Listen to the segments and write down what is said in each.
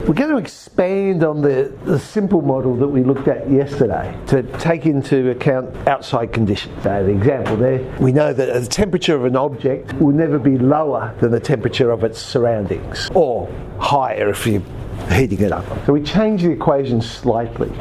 We're going to expand on the simple model that we looked at yesterday to take into account outside conditions. So the example there, we know that the temperature of an object will never be lower than the temperature of its surroundings, or higher if you're heating it up. So we change the equation slightly.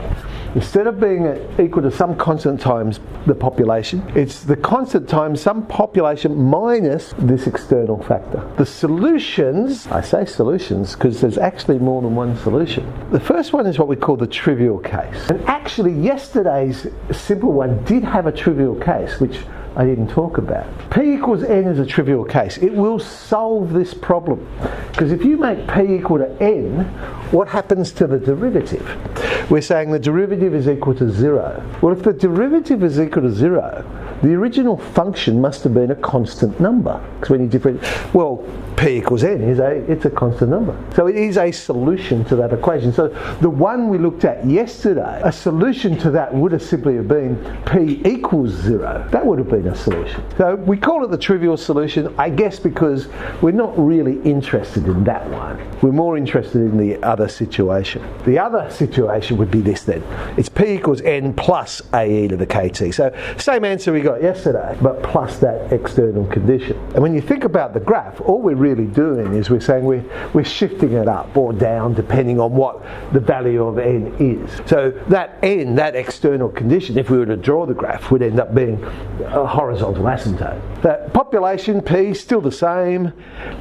Instead of being equal to some constant times the population, it's the constant times some population minus this external factor. The solutions, I say solutions because there's actually more than one solution. The first one is what we call the trivial case. And actually yesterday's simple one did have a trivial case, which I didn't talk about. P equals n is a trivial case. It will solve this problem. Because if you make P equal to n, what happens to the derivative? We're saying the derivative is equal to 0. Well, if the derivative is equal to 0, the original function must have been a constant number. Because when you differentiate, well, P equals n it's a constant number. So it is a solution to that equation. So the one we looked at yesterday, a solution to that would have simply have been P equals 0. That would have been a solution. So we call it the trivial solution, I guess because we're not really interested in that one. We're more interested in the other situation. The other situation would be this then. It's P equals n plus AE to the KT. So same answer we got yesterday, but plus that external condition. And when you think about the graph, all we're really doing is we're saying we're shifting it up or down depending on what the value of n is. So that n, that external condition, if we were to draw the graph, would end up being a horizontal asymptote. The population P still the same,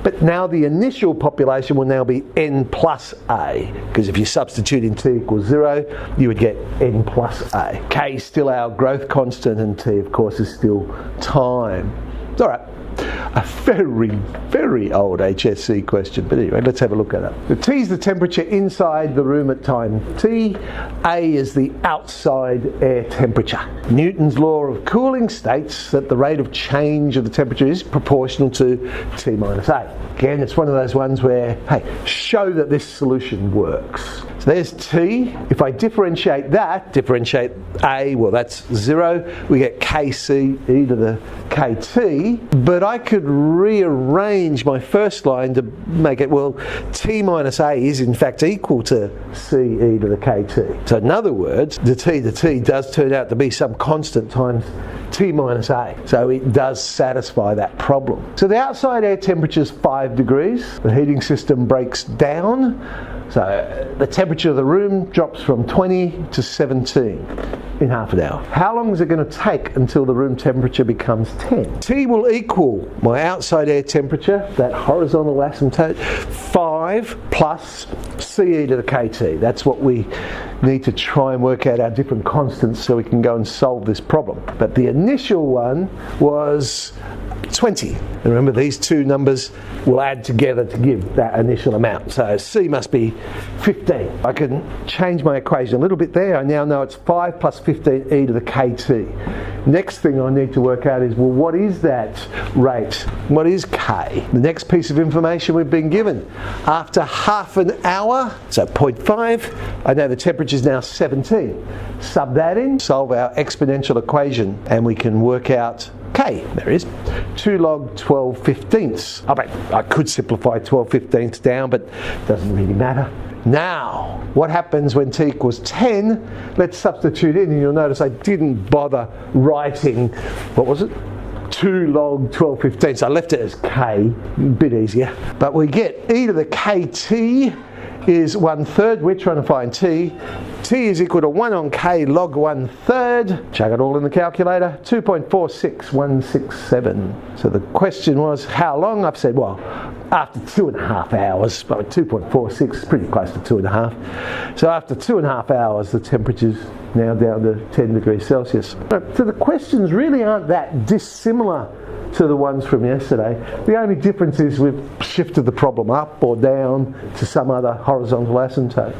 but now the initial population will now be n plus A, because if you substitute in T equals 0, you would get n plus A. K is still our growth constant, and T of course is still time. It's all right. A very, very old HSC question, but anyway, let's have a look at it. The T is the temperature inside the room at time T. A is the outside air temperature. Newton's law of cooling states that the rate of change of the temperature is proportional to T minus A. Again, it's one of those ones where, hey, show that this solution works. So there's T. If I differentiate A, well that's 0. We get KC e to the KT, but I could rearrange my first line to make it, well, T minus A is in fact equal to C e to the KT. So in other words, the T to T does turn out to be some constant times T minus A. So it does satisfy that problem. So the outside air temperature is 5 degrees. The heating system breaks down. So the temperature of the room drops from 20 to 17 in half an hour. How long is it going to take until the room temperature becomes 10? T will equal my outside air temperature, that horizontal asymptote, 5 plus CE to the KT. That's what we need to try and work out our different constants so we can go and solve this problem. But the initial one was 20. And remember, these two numbers will add together to give that initial amount. So C must be 15. I can change my equation a little bit there. I now know it's 5 plus 15 e to the KT. Next thing I need to work out is, well, what is that rate? What is K? The next piece of information we've been given. After half an hour, so 0.5, I know the temperature is now 17. Sub that in, solve our exponential equation, and we can work out K. There it is. 2 log 12 fifteenths. I could simplify 12 fifteenths down, but it doesn't really matter. Now, what happens when T equals 10? Let's substitute in, and you'll notice I didn't bother writing, what was it? 2 log 12 fifteenths. I left it as K, a bit easier. But we get e to the KT is 1/3. We're trying to find T. T is equal to 1 on K log 1/3. Chuck it all in the calculator. 2.46167. So the question was, how long? I've said, well, after 2.5 hours. But 2.46 is pretty close to 2.5. So after 2.5 hours, the temperature's now down to 10 degrees Celsius. So the questions really aren't that dissimilar to the ones from yesterday. The only difference is we've shifted the problem up or down to some other horizontal asymptote.